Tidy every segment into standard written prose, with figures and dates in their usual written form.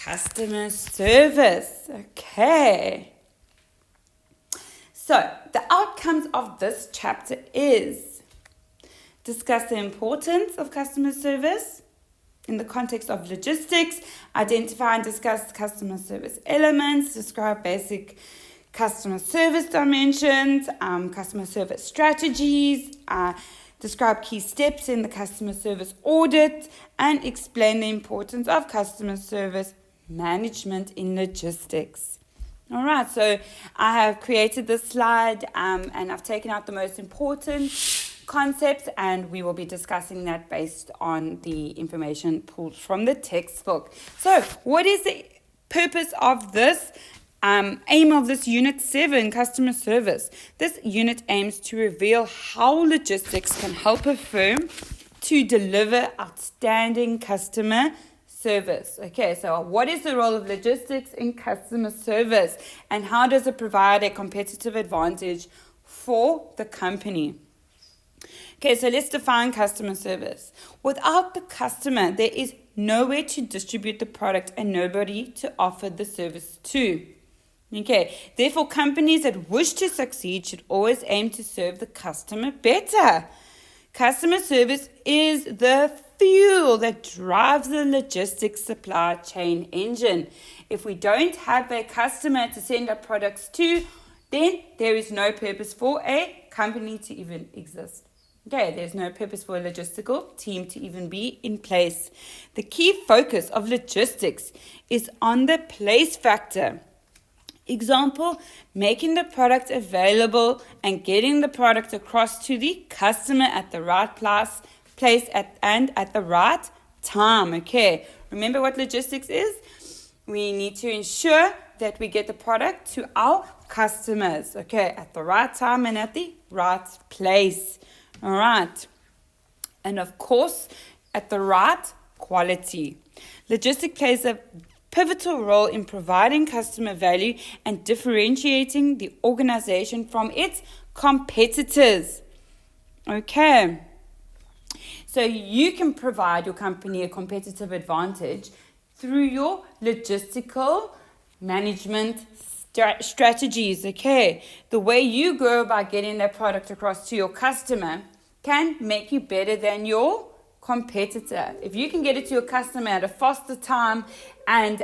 customer service. Okay. So the outcomes of this chapter is discuss the importance of customer service in the context of logistics, identify and discuss customer service elements, describe basic customer service dimensions, customer service strategies, describe key steps in the customer service audit, and explain the importance of customer service management in logistics. All right, so I have created this slide and I've taken out the most important concepts, and we will be discussing that based on the information pulled from the textbook. So what is the purpose of this aim of this Unit 7, Customer Service? This unit aims to reveal how logistics can help a firm to deliver outstanding customer service. Okay, so what is the role of logistics in customer service, and how does it provide a competitive advantage for the company? Okay, so let's define customer service. Without the customer, there is nowhere to distribute the product and nobody to offer the service to. Okay, therefore companies that wish to succeed should always aim to serve the customer better. Customer service is the fuel that drives the logistics supply chain engine. If we don't have a customer to send our products to, then there is no purpose for a company to even exist. Okay, there's no purpose for a logistical team to even be in place. The key focus of logistics is on the place factor. Example, making the product available and getting the product across to the customer at the right place and at the right time. Okay, remember what logistics is? We need to ensure that we get the product to our customers, okay, at the right time and at the right place. All right, and of course, at the right quality. Logistics plays a pivotal role in providing customer value and differentiating the organization from its competitors. Okay, so you can provide your company a competitive advantage through your logistical management strategies. Okay, the way you go about getting that product across to your customer can make you better than your competitor. If you can get it to your customer at a faster time and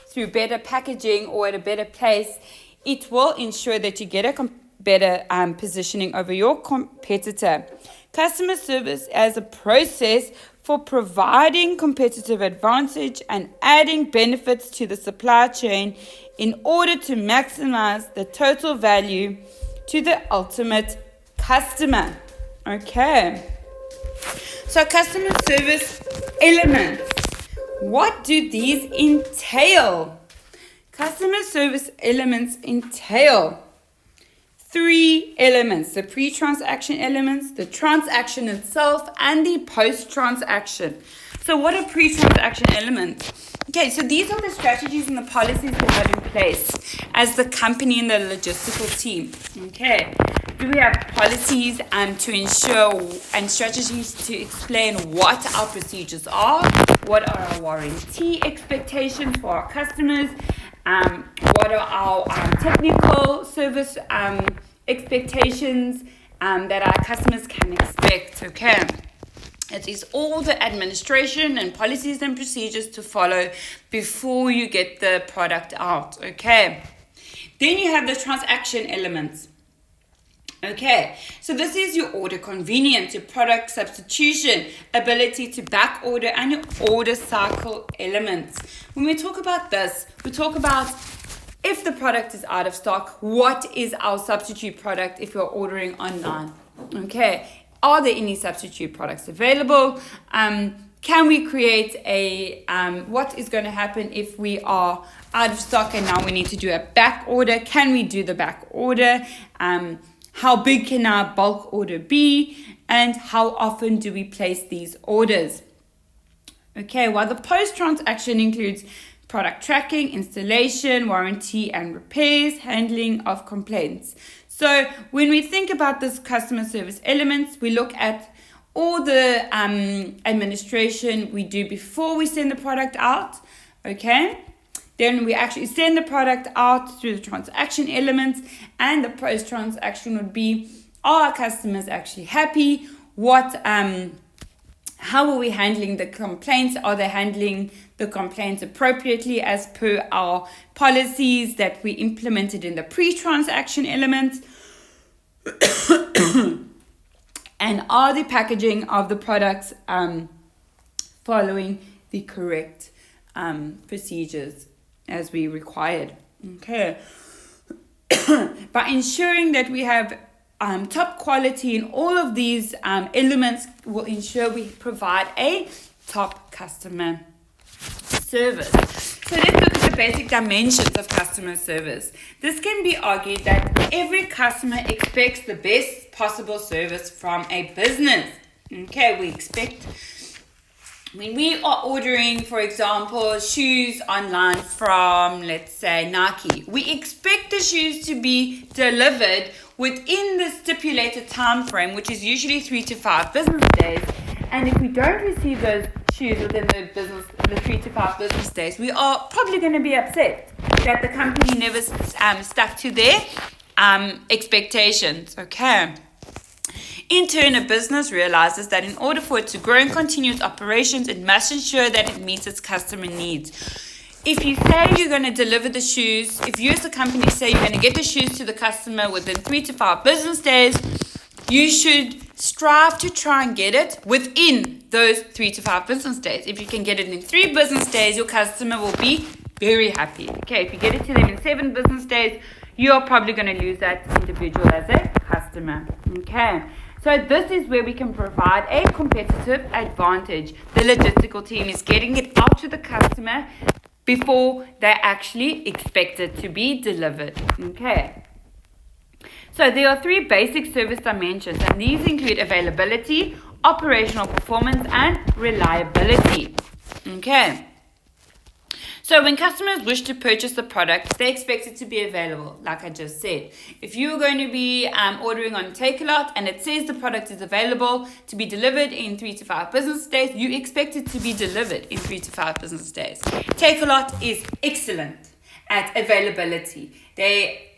through better packaging or at a better place, it will ensure that you get a better positioning over your competitor. Customer service as a process for providing competitive advantage and adding benefits to the supply chain in order to maximize the total value to the ultimate customer. Okay. So customer service elements. What do these entail? Customer service elements entail 3 elements: the pre-transaction elements, the transaction itself, and the post-transaction. So what are pre-transaction elements? Okay, so these are the strategies and the policies we have in place as the company and the logistical team. Okay, do we have policies to ensure and strategies to explain what our procedures are, what are our warranty expectations for our customers, what are our technical service expectations that our customers can expect. Okay, it is all the administration and policies and procedures to follow before you get the product out. Okay, then you have the transaction elements. Okay, so this is your order convenience, your product substitution, ability to back order, and your order cycle elements. When we talk about this, we talk about if the product is out of stock, what is our substitute product if you're ordering online? Okay, are there any substitute products available? Can we create what is going to happen if we are out of stock and now we need to do a back order? Can we do the back order? How big can our bulk order be? And how often do we place these orders? Okay, while the post-transaction includes product tracking, installation, warranty and repairs, handling of complaints. So when we think about this customer service elements, we look at all the administration we do before we send the product out, Okay. Then we actually send the product out through the transaction elements, and the post-transaction would be, are our customers actually happy? How are we handling the complaints? Are they handling the complaints appropriately as per our policies that we implemented in the pre-transaction elements? And are the packaging of the products following the correct procedures as we required? Okay. By ensuring that we have top quality in all of these elements, will ensure we provide a top customer service. So let's look at the basic dimensions of customer service. This can be argued that every customer expects the best possible service from a business. Okay, we expect, when we are ordering, for example, shoes online from, let's say, Nike, we expect the shoes to be delivered within the stipulated time frame, which is usually 3 to 5 business days. And if we don't receive those shoes within the 3 to 5 business days, we are probably going to be upset that the company never stuck to their expectations. Okay. In turn, a business realizes that in order for it to grow and continue its operations, it must ensure that it meets its customer needs. If you say you're going to deliver the shoes, if you as a company say you're going to get the shoes to the customer within 3 to 5 business days, you should strive to try and get it within those 3 to 5 business days. If you can get it in 3 business days, your customer will be very happy. Okay, if you get it to them in 7 business days, you're probably going to lose that individual as a customer. Okay. So this is where we can provide a competitive advantage. The logistical team is getting it out to the customer before they actually expect it to be delivered. Okay. So there are 3 basic service dimensions, and these include availability, operational performance, and reliability. Okay. So when customers wish to purchase the product, they expect it to be available, like I just said. If you're going to be ordering on Take-A-Lot and it says the product is available to be delivered in 3 to 5 business days, you expect it to be delivered in 3 to 5 business days. Take-A-Lot is excellent at availability. They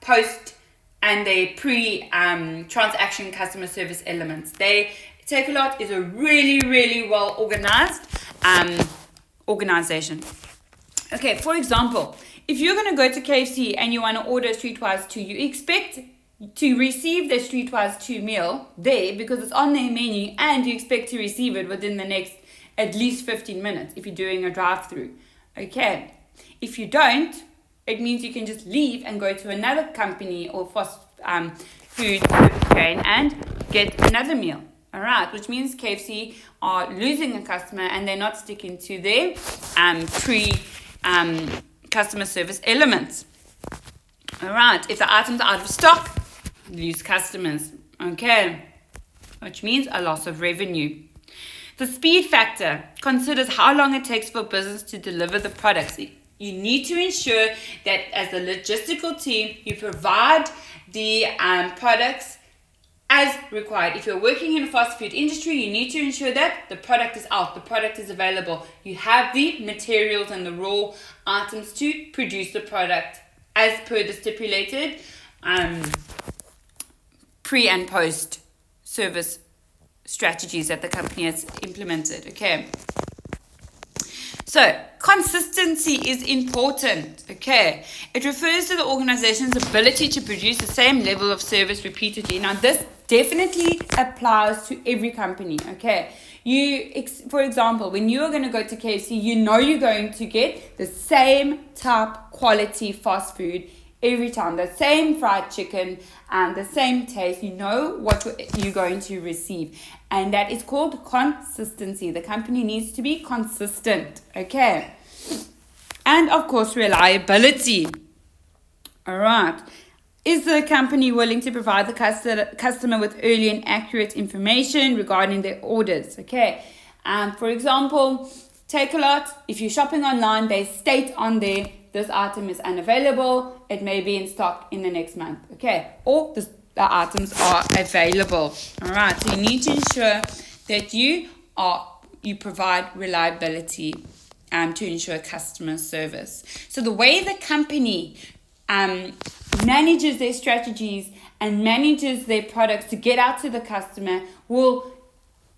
post and they pre-transaction customer service elements. Take-A-Lot is a really, really well organized organization. Okay, for example, if you're going to go to KFC and you want to order a Streetwise 2, you expect to receive the Streetwise 2 meal there because it's on their menu, and you expect to receive it within the next at least 15 minutes if you're doing a drive-through. Okay, if you don't, it means you can just leave and go to another company or fast food service chain and get another meal. All right, which means KFC are losing a customer and they're not sticking to their customer service elements. All right, if the items are out of stock, lose customers. Okay, which means a loss of revenue. The speed factor considers how long it takes for a business to deliver the products. You need to ensure that as the logistical team, you provide the products as required. If you're working in the fast food industry, you need to ensure that the product is out, the product is available. You have the materials and the raw items to produce the product as per the stipulated pre and post service strategies that the company has implemented. Okay. So, consistency is important, okay? It refers to the organization's ability to produce the same level of service repeatedly. Now, this definitely applies to every company, okay? For example, when you're going to go to KFC, you know you're going to get the same type quality fast food every time, the same fried chicken and the same taste. You know what you're going to receive, and that is called consistency. The company needs to be consistent, okay? And of course, reliability. All right. Is the company willing to provide the customer with early and accurate information regarding their orders? Okay. For example, Take-A-Lot, if you're shopping online, they state on there, this item is unavailable. It may be in stock in the next month. Okay. Or the items are available. All right. So you need to ensure that you provide reliability to ensure customer service. So the way the company manages their strategies and manages their products to get out to the customer will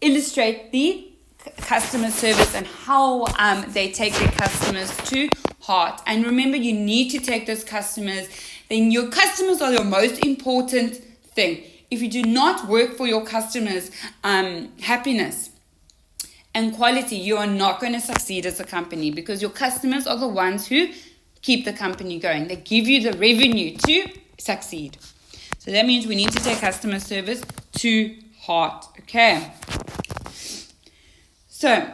illustrate the customer service and how they take their customers to heart. And remember, you need to take those customers. Then your customers are your most important thing. If you do not work for your customers' happiness and quality, you are not going to succeed as a company, because your customers are the ones who keep the company going. They give you the revenue to succeed. So that means we need to take customer service to heart. Okay. So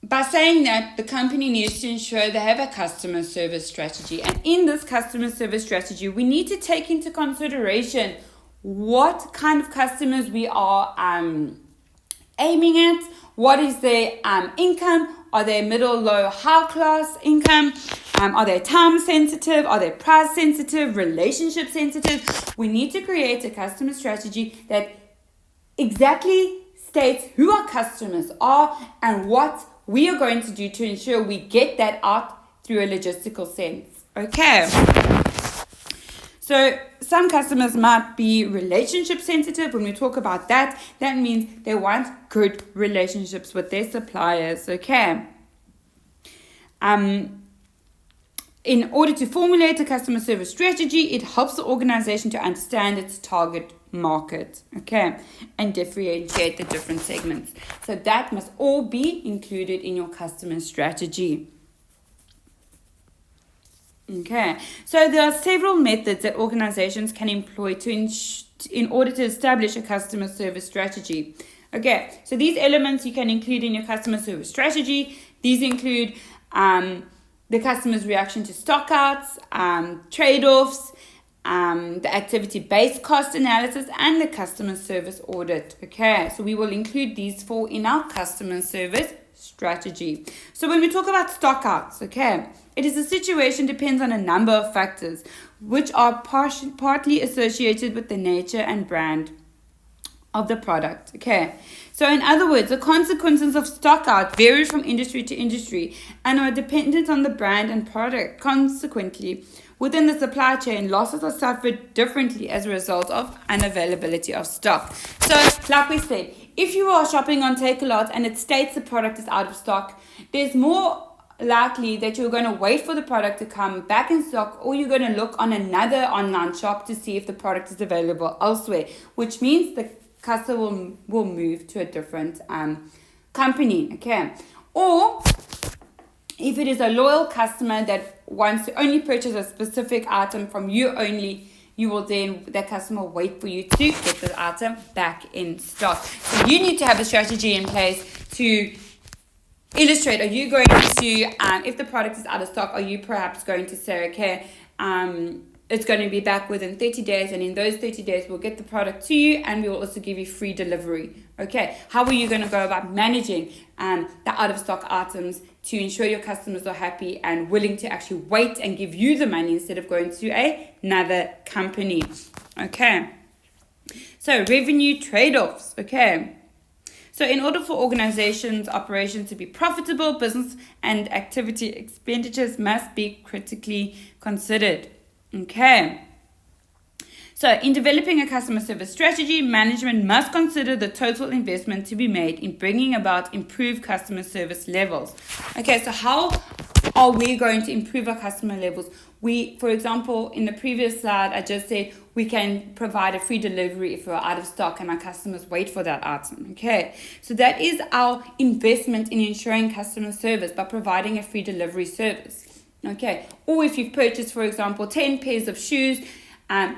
by saying that, the company needs to ensure they have a customer service strategy. And in this customer service strategy, we need to take into consideration what kind of customers we are aiming at. What is their income? Are they middle, low, high class income? Are they time sensitive? Are they price sensitive? Relationship sensitive? We need to create a customer strategy that exactly states who our customers are and what we are going to do to ensure we get that out through a logistical sense. Okay. So some customers might be relationship sensitive. When we talk about that, that means they want good relationships with their suppliers. Okay. In order to formulate a customer service strategy, it helps the organization to understand its target market, okay, and differentiate the different segments. So that must all be included in your customer strategy. Okay, so there are several methods that organizations can employ in order to establish a customer service strategy. Okay, so these elements you can include in your customer service strategy. These include the customer's reaction to stockouts, trade-offs, the activity-based cost analysis, and the customer service audit. Okay, so we will include these four in our customer service strategy. So when we talk about stockouts, okay, it is a situation depends on a number of factors, which are partly associated with the nature and brand of the product. Okay, so in other words, the consequences of stockout vary from industry to industry and are dependent on the brand and product. Consequently, within the supply chain, losses are suffered differently as a result of unavailability of stock. So, like we said, if you are shopping on Takealot and it states the product is out of stock, there's more likely that you're going to wait for the product to come back in stock, or you're going to look on another online shop to see if the product is available elsewhere, which means the customer will move to a different company. Okay, or if it is a loyal customer that wants to only purchase a specific item from you only, you will then, that customer, wait for you to get the item back in stock. So you need to have a strategy in place to illustrate. Are you going to, if the product is out of stock, are you perhaps going to say, okay, it's going to be back within 30 days, and in those 30 days, we'll get the product to you, and we will also give you free delivery. Okay, how are you going to go about managing the out-of-stock items to ensure your customers are happy and willing to actually wait and give you the money instead of going to another company? Okay, so revenue trade-offs. Okay, so in order for organizations' operations to be profitable, business and activity expenditures must be critically considered. Okay, so in developing a customer service strategy, management must consider the total investment to be made in bringing about improved customer service levels. Okay, so how are we going to improve our customer levels? For example, in the previous slide, I just said we can provide a free delivery if we're out of stock and our customers wait for that item. Okay, so that is our investment in ensuring customer service by providing a free delivery service. Okay, or if you've purchased, for example, 10 pairs of shoes,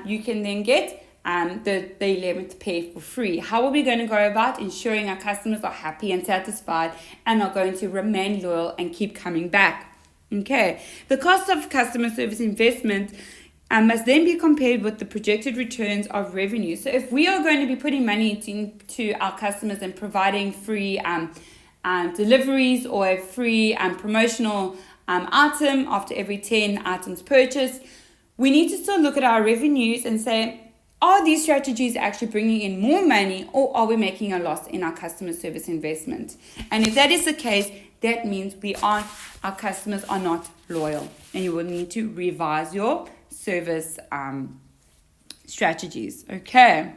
you can then get the 11th pair for free. How are we going to go about ensuring our customers are happy and satisfied and are going to remain loyal and keep coming back? Okay, the cost of customer service investment must then be compared with the projected returns of revenue. So if we are going to be putting money into our customers and providing free deliveries or a free promotional item after every 10 items purchased, we need to still look at our revenues and say, are these strategies actually bringing in more money, or are we making a loss in our customer service investment? And if that is the case, that means our customers are not loyal, and you will need to revise your service strategies. Okay.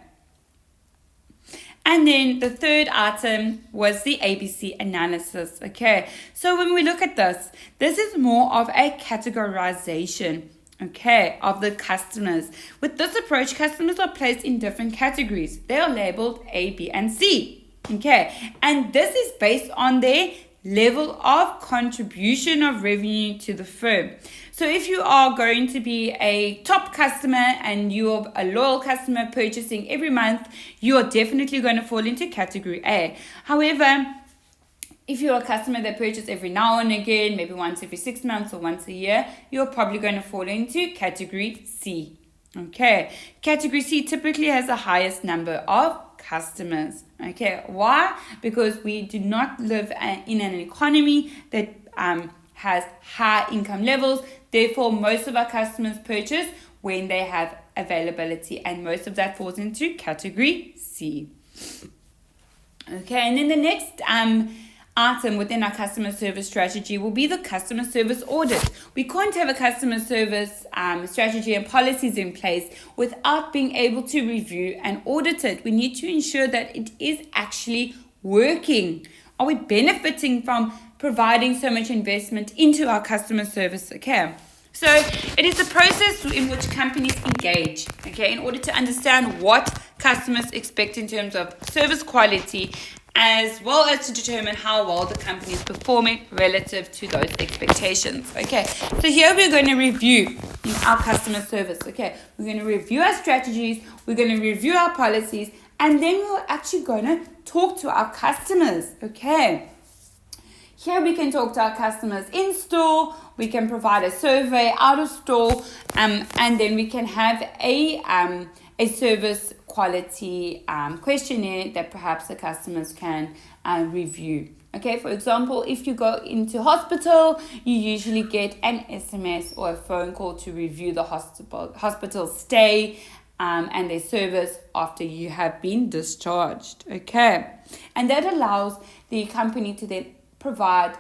And then the third item was the ABC analysis. Okay, so when we look at this is more of a categorization, okay, of the customers. With this approach, customers are placed in different categories. They are labeled A, B, and C. Okay, and this is based on their level of contribution of revenue to the firm. So if you are going to be a top customer and you're a loyal customer purchasing every month, you are definitely going to fall into category A. However, if you're a customer that purchases every now and again, maybe once every 6 months or once a year, you're probably going to fall into category C. Okay, category C typically has the highest number of customers. Okay, why? Because we do not live in an economy that has high income levels. Therefore, most of our customers purchase when they have availability, and most of that falls into category C. Okay, and then the next item within our customer service strategy will be the customer service audit. We can't have a customer service strategy and policies in place without being able to review and audit it. We need to ensure that it is actually working. Are we benefiting from providing so much investment into our customer service? Okay, so it is the process in which companies engage, okay, in order to understand what customers expect in terms of service quality, as well as to determine how well the company is performing relative to those expectations. Okay, so here we're going to review our customer service. Okay, we're going to review our strategies, we're going to review our policies, and then we're actually going to talk to our customers. Okay, here we can talk to our customers in store, we can provide a survey out of store, and then we can have a service quality questionnaire that perhaps the customers can review. Okay, for example, if you go into hospital, you usually get an SMS or a phone call to review the hospital stay and their service after you have been discharged. Okay, and that allows the company to then provide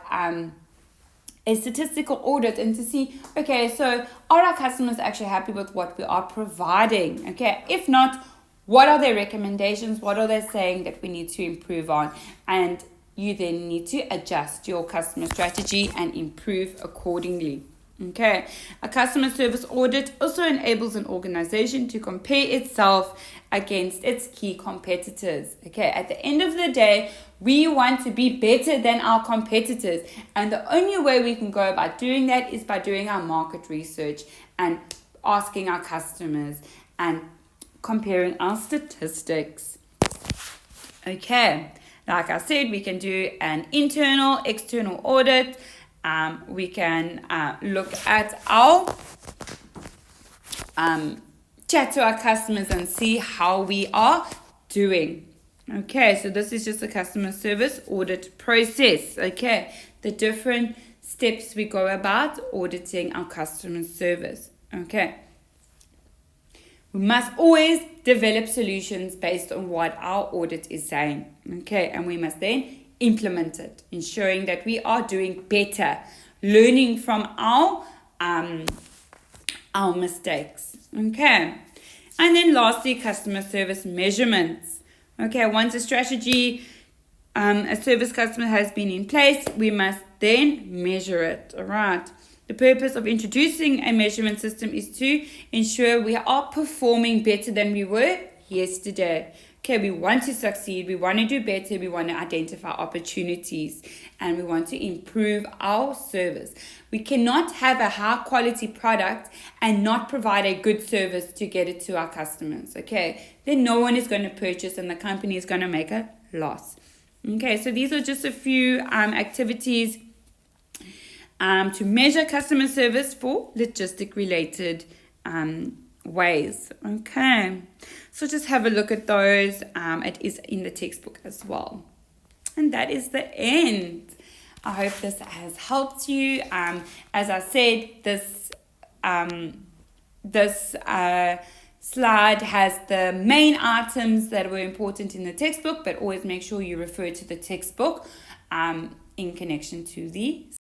a statistical audit and to see, okay, so are our customers actually happy with what we are providing? Okay, if not, what are their recommendations? What are they saying that we need to improve on? And you then need to adjust your customer strategy and improve accordingly. Okay, a customer service audit also enables an organization to compare itself against its key competitors. Okay, at the end of the day, we want to be better than our competitors, and the only way we can go about doing that is by doing our market research and asking our customers and comparing our statistics. Okay, like I said, we can do an internal, external audit. We can look at our chat to our customers and see how we are doing. Okay, so this is just a customer service audit process. Okay, the different steps we go about auditing our customer service. Okay, we must always develop solutions based on what our audit is saying. Okay, and we must then implement it, ensuring that we are doing better, learning from our mistakes. Okay, and then lastly, customer service measurements. Okay, once a strategy, a service customer has been in place, we must then measure it. All right. The purpose of introducing a measurement system is to ensure we are performing better than we were yesterday. Okay, we want to succeed, we want to do better, we want to identify opportunities, and we want to improve our service. We cannot have a high quality product and not provide a good service to get it to our customers. Okay, then no one is going to purchase and the company is going to make a loss. Okay, so these are just a few activities to measure customer service for logistic related ways. Okay, so just have a look at those. It is in the textbook as well. And that is the end. I hope this has helped you. As I said, this slide has the main items that were important in the textbook, but always make sure you refer to the textbook in connection to the